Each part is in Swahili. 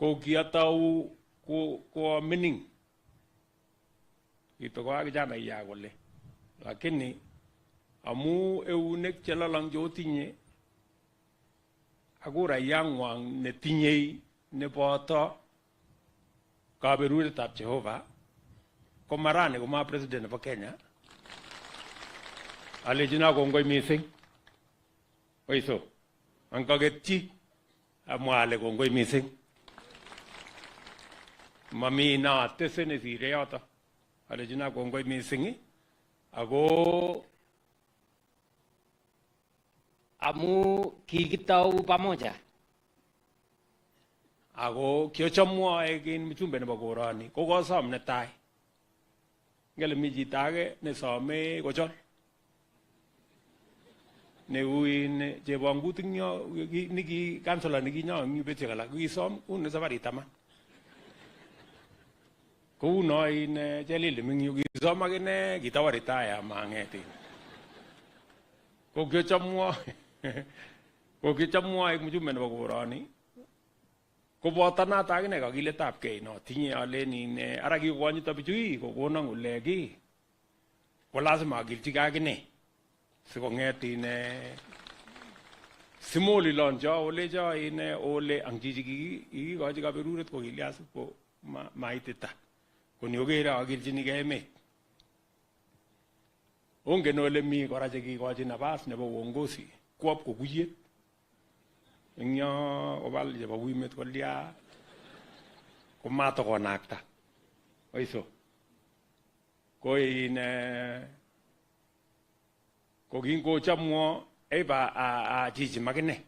ko kiatau ko mining ito ko kijana ya kole, lakini amu eunek chelalang jotinye ako rayangwang netinye nepoto kaberuretab Jehova ko marani ko ma president nebo Kenya alejina kongoi mising oiso ang kagetchi amwale kongoi mising mami na tesene sire yoto alejina kongoi mising ako amu kikitau pamoja ako kiochamwa kin mchumbe nebo korani ko kosom netai ngele mi chito age nesome kochol neuin chebongutik nyo niki kansela nikinyo eng betusiek alak kisom une safari taman kou no in chelili mingyu kisom akine kitawa retire mangetin ko kiochamwa eng mchumbe nebo korani koboto nata akine kakiletab kei no tinye alen ara kikonyito bichu kokonon kole ki ko lazima akilchigei akine sikong'et simolilonjo olecho ole ang chichi kikikochi kaberuret ko Kilias ko maitita koni okere akilchinigei emet ongen ole mi kora chekikochi nafas nebo uongozi kwop kokuyet eng yo obal chebo wimet kolya komatokonakta oiso ko ko kingochamwo eba chichi makine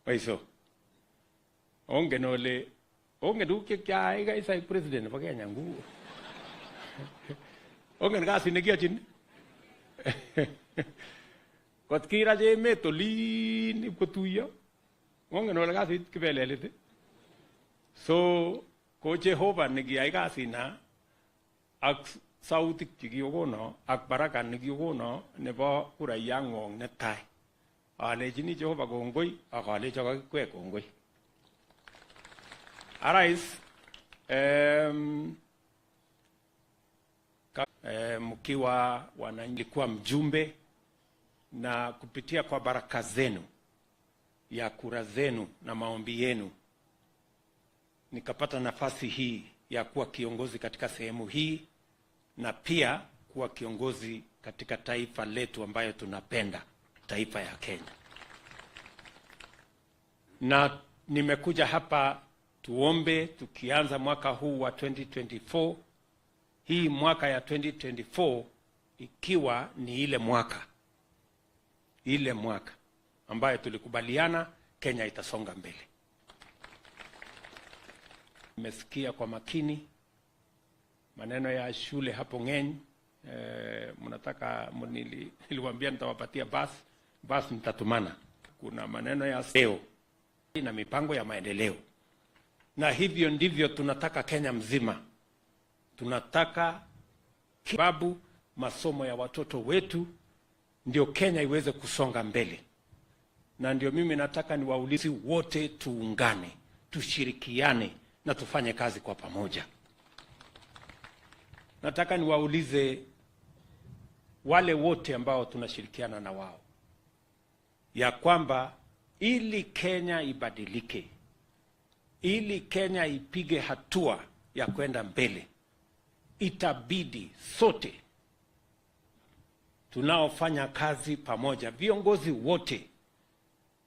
oiso ongen ole ongen duk chekyai kaisai president nebo Kenya ngu ongen kasit nekiyochin kot kirach emet olin ipkotuyo ongen ole kasit kibelelit so ko Jehova nekiyai kasina ak sautik chekikono ak baraka nekikono nebo kurayang'wong netai alechini Jehova kongoi ak alecho kakikwek kongoi arais mkiwa wananilikuwa mjumbe na kupitia kwa baraka zenu ya kura zenu na maombi yenu nikapata nafasi hii ya kuwa kiongozi katika sehemu hii na pia kuwa kiongozi katika taifa letu ambayo tunapenda, taifa ya Kenya. Na nimekuja hapa tuombe tukianza mwaka huu wa 2024, hii mwaka ya 2024 ikiwa ni ile mwaka ambayo tulikubaliana Kenya itasonga mbele. Nimesikia kwa makini maneno ya shule hapo Ng'eny, mnataka niliwaambia nitawapatia basi mtatumana. Kuna maneno ya leo na mipango ya maendeleo. Na hivyo ndivyo tunataka Kenya mzima. Tunataka sababu masomo ya watoto wetu ndio Kenya iweze kusonga mbele. Na ndio mimi nataka niwaulize wote tuungane, tushirikiane na tufanye kazi kwa pamoja. Nataka niwaulize wale wote ambao tunashirikiana na wao ya kwamba ili Kenya ibadilike, ili Kenya ipige hatua ya kwenda mbele, itabidi sote tunaofanya kazi pamoja, viongozi wote,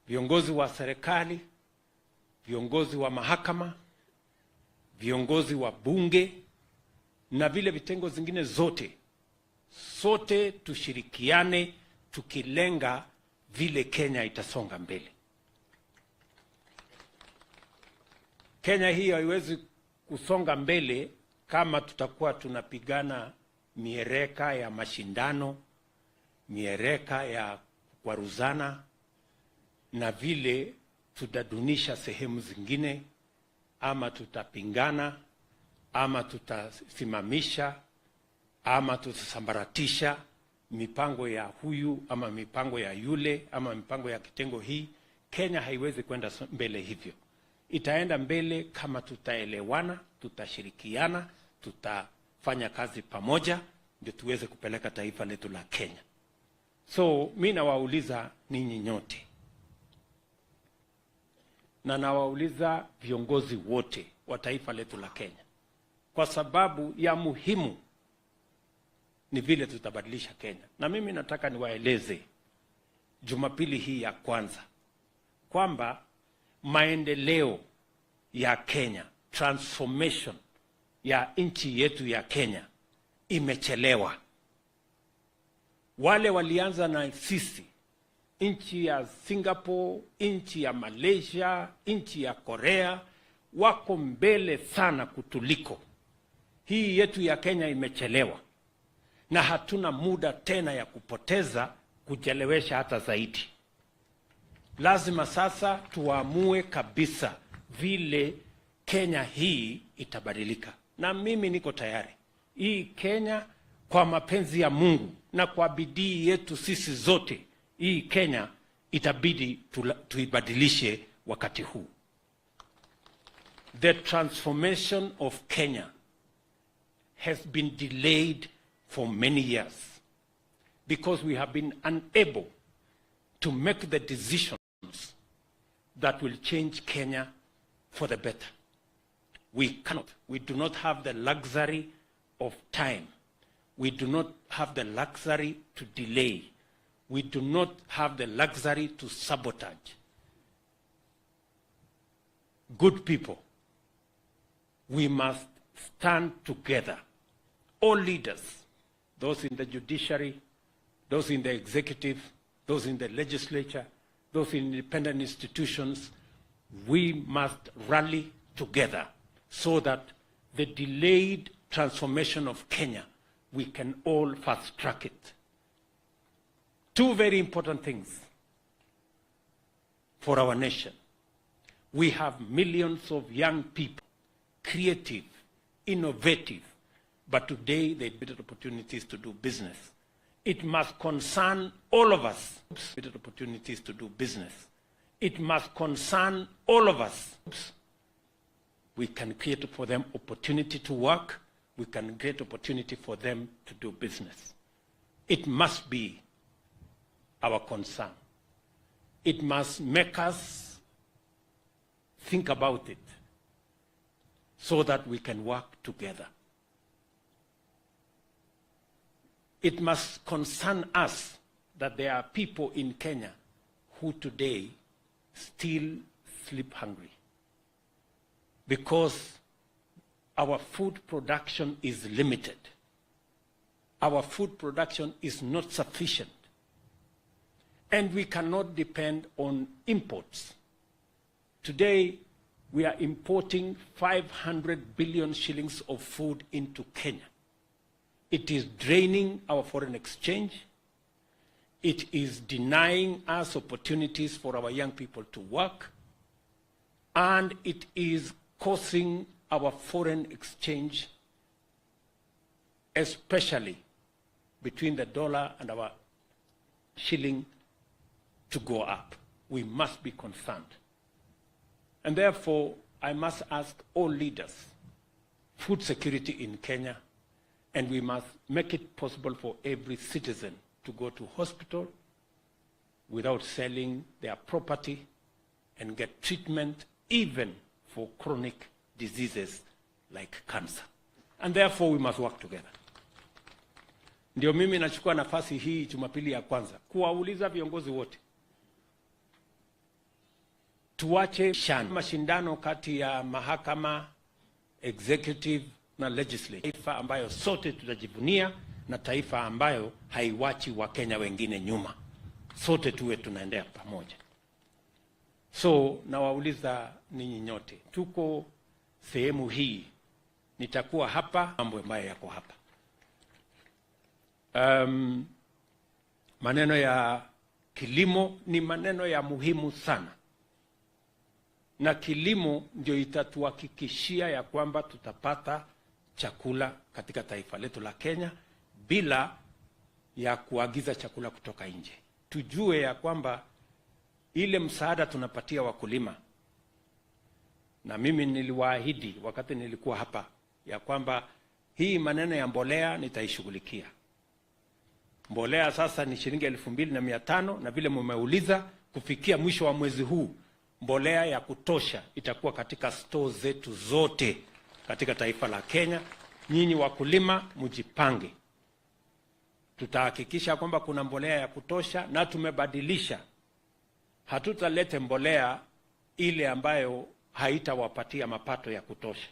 viongozi wa serikali, viongozi wa mahakama, viongozi wa bunge na vile vitengo zingine zote, sote tushirikiane tukilenga vile Kenya itasonga mbele. Kenya hii haiwezi kusonga mbele kama tutakuwa tunapigana miereka ya mashindano, miereka ya kwaruzana na vile tutadunisha sehemu zingine, ama tutapingana, ama tutasimamisha, ama tutasambaratisha mipango ya huyu ama mipango ya yule ama mipango ya kitengo hii. Kenya haiwezi kwenda mbele hivyo. itaenda mbele kama tutaelewana, tutashirikiana, tutafanya kazi pamoja, ndio tuweze kupeleka taifa letu la Kenya. So mimi nawauliza ninyi nyote, na nawauliza viongozi wote wa taifa letu la Kenya, kwa sababu ya muhimu ni vile tutabadilisha Kenya. Na mimi nataka niwaeleze Jumapili hii ya kwanza kwamba maendeleo ya Kenya, transformation ya nchi yetu ya Kenya imechelewa. Wale walianza na sisi, nchi ya Singapore, nchi ya Malaysia, nchi ya Korea, wako mbele sana kutuliko. Hii yetu ya Kenya imechelewa, na hatuna muda tena ya kupoteza kuchelewesha hata zaidi. Lazima sasa tuamue kabisa vile Kenya hii itabadilika. Na mimi niko tayari. Hii Kenya, kwa mapenzi ya Mungu na kwa bidii yetu sisi zote, hii Kenya itabidi tuibadilishe wakati huu. The transformation of Kenya has been delayed for many years because we have been unable to make the decisions that will change Kenya for the better. We do not have the luxury of time. We do not have the luxury to delay. We do not have the luxury to sabotage. Good people, we must stand together. All leaders, those in the judiciary, those in the executive, those in the legislature, those in independent institutions, we must rally together so that the delayed transformation of Kenya, we can all fast track it. Two very important things for our nation. We have millions of young people, creative, innovative, but today they have opportunities to do business. It must concern all of us. Opportunities to do business. It must concern all of us. We can create for them opportunity to work. We can create opportunity for them to do business. It must be our concern. It must make us think about it so that we can work together. It must concern us that there are people in Kenya who today still sleep hungry because our food production is limited. Our food production is not sufficient. And we cannot depend on imports. Today, we are importing 500 billion shillings of food into Kenya. It is draining our foreign exchange. It is denying us opportunities for our young people to work. And it is causing our foreign exchange, especially between the dollar and our shilling, to go up. We must be concerned. And therefore, I must ask all leaders, food security in Kenya, and we must make it possible for every citizen to go to hospital without selling their property and get treatment, even for chronic diseases like cancer. And therefore, we must work together. Ndio mimi nachukua nafasi hii Jumapili ya kwanza kuwauliza viongozi wote, tuache mashindano kati ya mahakama, executive na legislative, taifa ambayo sote tutajivunia na taifa ambayo haiwachi Wakenya wengine nyuma. Sote tuwe tunaendea pamoja. So nawauliza ninyi nyote, tuko sehemu hii, nitakuwa hapa, mambo ambayo yako hapa. Maneno ya kilimo ni maneno ya muhimu sana. Na kilimo ndio itatuhakikishia ya kwamba tutapata chakula katika taifa letu la Kenya bila ya kuagiza chakula kutoka nje. Tujue ya kwamba ile msaada tunapatia wakulima na mimi niliwaahidi wakati nilikuwa hapa ya kwamba hii maneno ya mbolea nitaishughulikia. Mbolea sasa ni shilingi 2,500 na vile mmeuliza, kufikia mwisho wa mwezi huu mbolea ya kutosha itakuwa katika stores zetu zote katika taifa la Kenya. Nyinyi wakulima mjipange, tutahakikisha kwamba kuna mbolea ya kutosha, na tumebadilisha. Hatutalete mbolea ile ambayo haitawapatia mapato ya kutosha.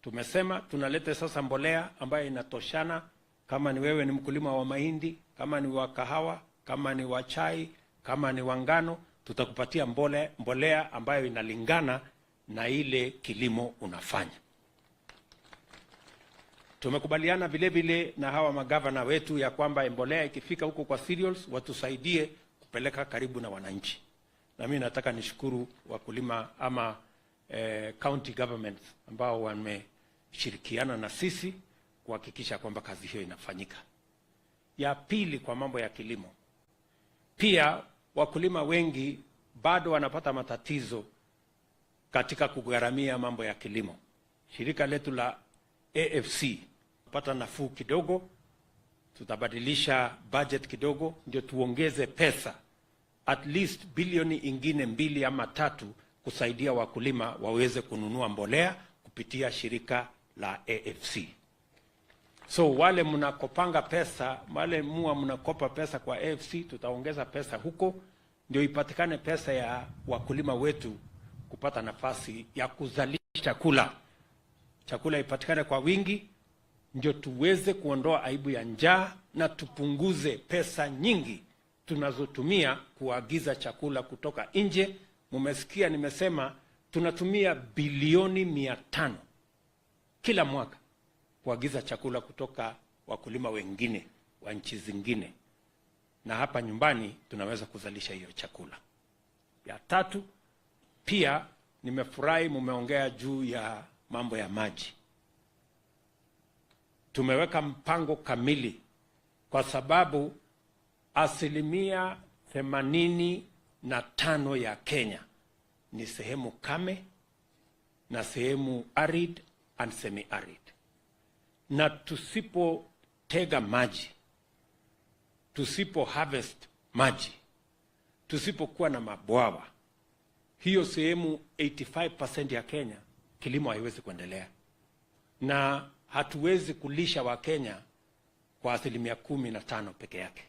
Tumesema tunalete sasa mbolea ambayo inatoshana. Kama ni wewe ni mkulima wa mahindi, kama ni wa kahawa, kama ni wa chai, kama ni wa ngano, tutakupatia mbolea ambayo inalingana na ile kilimo unafanya. Tumekubaliana vile vile na hawa magavana wetu ya kwamba mbolea ikifika huko kwa cereals watusaidie kupeleka karibu na wananchi. Na mimi nataka nishukuru wakulima ama county governments ambao wameshirikiana na sisi kuhakikisha kwamba kazi hiyo inafanyika. Ya pili, kwa mambo ya kilimo, pia wakulima wengi bado wanapata matatizo katika kugharamia mambo ya kilimo. Shirika letu la AFC pata nafuu kidogo, tutabadilisha budget kidogo ndio tuongeze pesa at least bilioni ingine 2 ama 3 kusaidia wakulima waweze kununua mbolea kupitia shirika la AFC. So wale mnakopanga pesa, wale mnakopa pesa kwa AFC, tutaongeza pesa huko ndio ipatikane pesa ya wakulima wetu kupata nafasi ya kuzalisha chakula. Chakula ipatikane kwa wingi ndio tuweze kuondoa aibu ya njaa na tupunguze pesa nyingi tunazotumia kuagiza chakula kutoka nje. Mumesikia nimesema tunatumia bilioni 500 kila mwaka kuagiza chakula kutoka wakulima wengine wa nchi zingine, na hapa nyumbani tunaweza kuzalisha hiyo chakula. Ya tatu, pia nimefurahi mumeongea juu ya mambo ya maji. Tumeweka mpango kamili kwa sababu 85% ya Kenya ni sehemu kame na sehemu arid and semi-arid. Na tusipotega maji, tusipo harvest maji, tusipokuwa na mabwawa, hiyo sehemu 85% ya Kenya kilimo haiwezi kuendelea, na hatuwezi kulisha wa Kenya kwa 15% peke yake.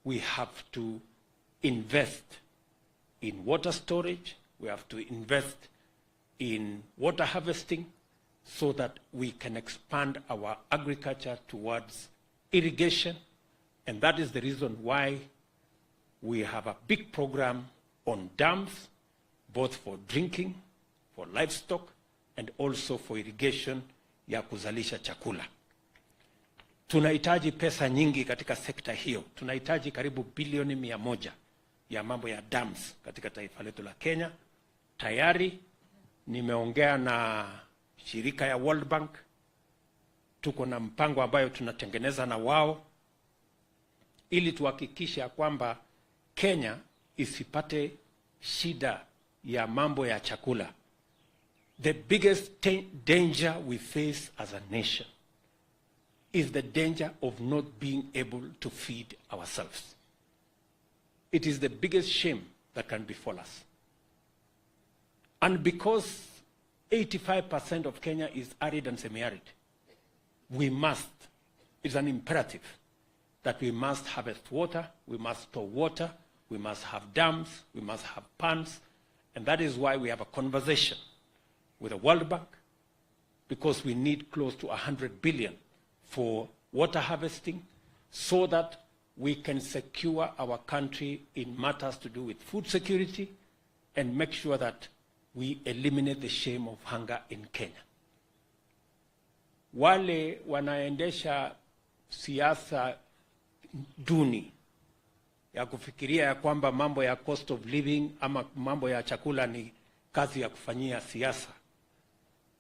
We have to invest in water storage, we have to invest in water harvesting so that we can expand our agriculture towards irrigation, and that is the reason why we have a big program on dams, both for drinking, for livestock, and also for irrigation ya kuzalisha chakula. Tunahitaji pesa nyingi katika sekta hiyo. Tunahitaji karibu bilioni 100 ya mambo ya dams katika taifa letu la Kenya. Tayari nimeongea na shirika ya World Bank. Tuko na mpango ambayo tunatengeneza na wao ili tuhakikisha kwamba Kenya isipate shida ya mambo ya chakula. The biggest danger we face as a nation is the danger of not being able to feed ourselves. It is the biggest shame that can befall us. And because 85% of Kenya is arid and semi-arid, we must, it's an imperative that we must harvest water, we must store water, we must have dams, we must have ponds, and that is why we have a conversation with the World Bank, because we need close to 100 billion for water harvesting so that we can secure our country in matters to do with food security and make sure that we eliminate the shame of hunger in Kenya. Wale wanaendesha siasa duni ya kufikiria ya kwamba mambo ya cost of living ama mambo ya chakula ni kazi ya kufanyia siasa,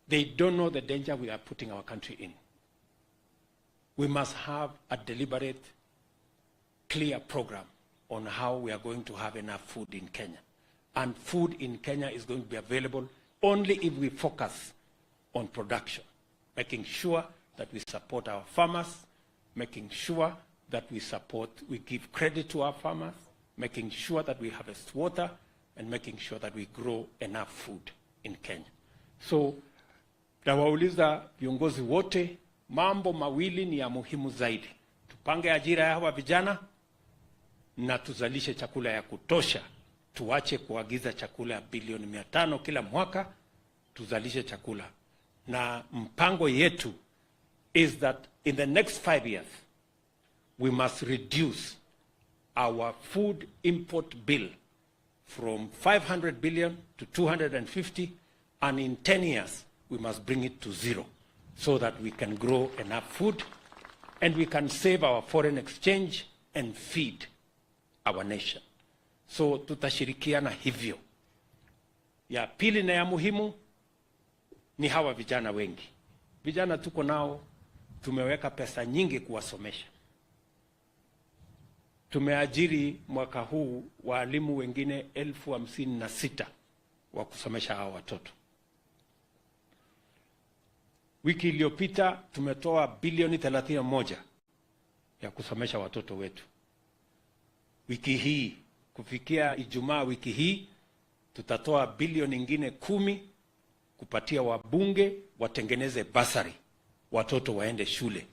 they don't know the danger we are putting our country in. We must have a deliberate, clear program on how we are going to have enough food in Kenya. And food in Kenya is going to be available only if we focus on production, making sure that we support our farmers, making sure that we give credit to our farmers, making sure that we harvest water, and making sure that we grow enough food in Kenya. So, nawauliza viongozi wote, mambo mawili ni ya muhimu zaidi. Tupange ajira ya hawa vijana na tuzalishe chakula ya kutosha. Tuache kuagiza chakula bilioni 500 kila mwaka, tuzalishe chakula. Na mpango yetu is that in the next 5 years, we must reduce our food import bill from 500 billion to 250, and in 10 years, we must bring it to 0 so that we can grow enough food and we can save our foreign exchange and feed our nation. So tutashirikiana hivyo. Ya pili na ya muhimu ni hawa vijana wengi. Vijana tuko nao, tumeweka pesa nyingi kuwasomesha. Tumeajiri mwaka huu walimu wengine 56,000 wa kusomesha hawa watoto. Wiki iliyopita tumetoa bilioni 31 ya kusomesha watoto wetu. Wiki hii, kufikia Ijumaa wiki hii, tutatoa bilioni nyingine 10 kupatia wabunge watengeneze basari, watoto waende shule.